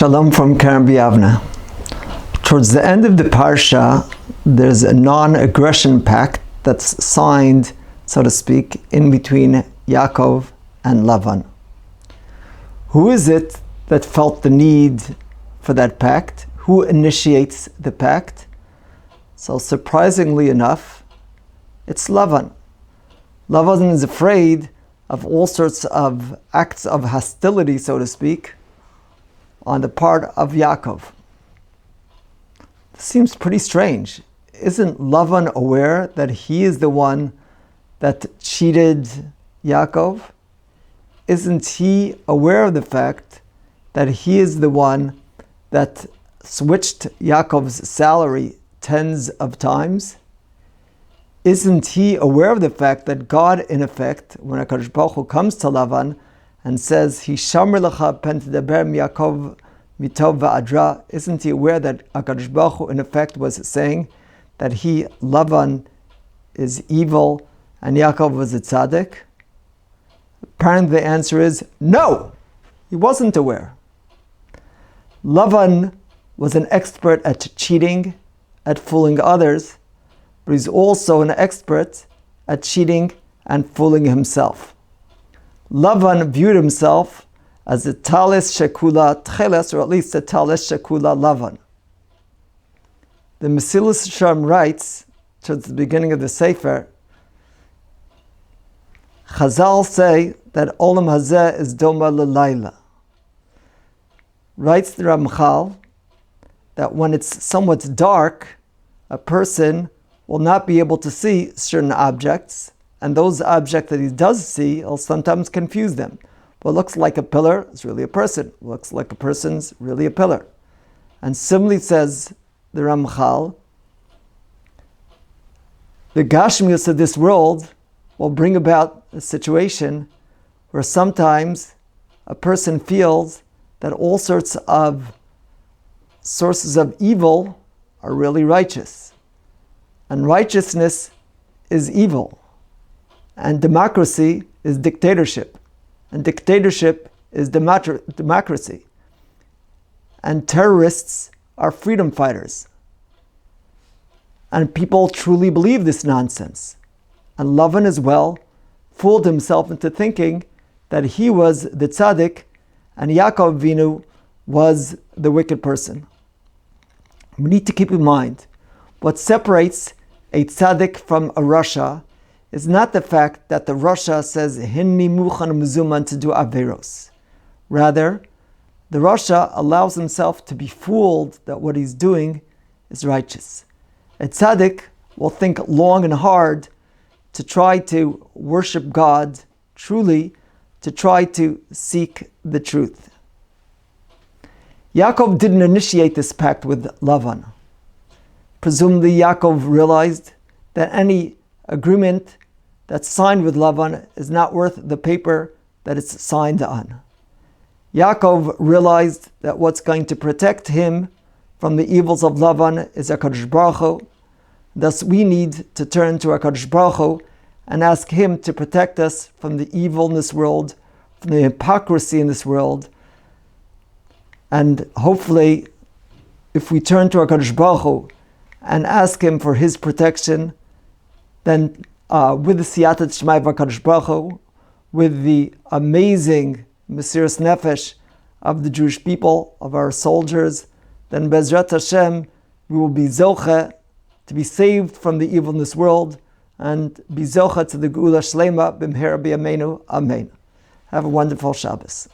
Shalom from Karen Biavna. Towards the end of the parsha, there's a non-aggression pact that's signed, so to speak, in between Yaakov and Lavan. Who is it that felt the need for that pact? Who initiates the pact? So surprisingly enough, it's Lavan. Lavan is afraid of all sorts of acts of hostility, so to speak, on the part of Yaakov. This seems pretty strange. Isn't Lavan aware that he is the one that cheated Yaakov? Isn't he aware of the fact that he is the one that switched Yaakov's salary tens of times? Isn't he aware of the fact that God, in effect, when HaKadosh Baruch Hu comes to Lavan and says, Hishamar lecha pen tedaber Yaakov mitov va'adra, isn't he aware that HaKadosh Baruch Hu, in effect, was saying that Lavan, is evil and Yaakov was a tzadik? Apparently the answer is no, he wasn't aware. Lavan was an expert at cheating, at fooling others, but he's also an expert at cheating and fooling himself. Lavan viewed himself as a talis shekula tcheles, or at least a talis shekula Lavan. The Mesilas Yesharim writes, towards the beginning of the Sefer, Chazal say that Olam Hazeh is doma l'layla. Writes the Ramchal that when it's somewhat dark, a person will not be able to see certain objects, and those objects that he does see, he'll sometimes confuse them. What looks like a pillar is really a person. What looks like a person's really a pillar. And similarly says the Ramchal, the Gashmius of this world will bring about a situation where sometimes a person feels that all sorts of sources of evil are really righteous. And righteousness is evil. And democracy is dictatorship. And dictatorship is democracy. And terrorists are freedom fighters. And people truly believe this nonsense. And Lavan as well fooled himself into thinking that he was the tzadik and Yaakov Avinu was the wicked person. We need to keep in mind, what separates a tzaddik from a rasha is not the fact that the rasha says, Hinni muchan mezuman to do averos. Rather, the rasha allows himself to be fooled that what he's doing is righteous. A tzaddik will think long and hard to try to worship God truly, to try to seek the truth. Yaakov didn't initiate this pact with Lavan. Presumably Yaakov realized that any agreement that's signed with Lavan is not worth the paper that it's signed on. Yaakov realized that what's going to protect him from the evils of Lavan is HaKadosh Baruch Hu. Thus we need to turn to HaKadosh Baruch Hu and ask him to protect us from the evil in this world, from the hypocrisy in this world. And hopefully, if we turn to HaKadosh Baruch Hu and ask him for his protection, then with the Siyata Shmai of HaKadosh Baruch Hu, with the amazing Mesiras Nefesh of the Jewish people, of our soldiers, then Bezrat Hashem, we will be Zoche to be saved from the evil in this world, and be Zoche to the Geula Shlema B'mhera B'yameinu. Amen. Have a wonderful Shabbos.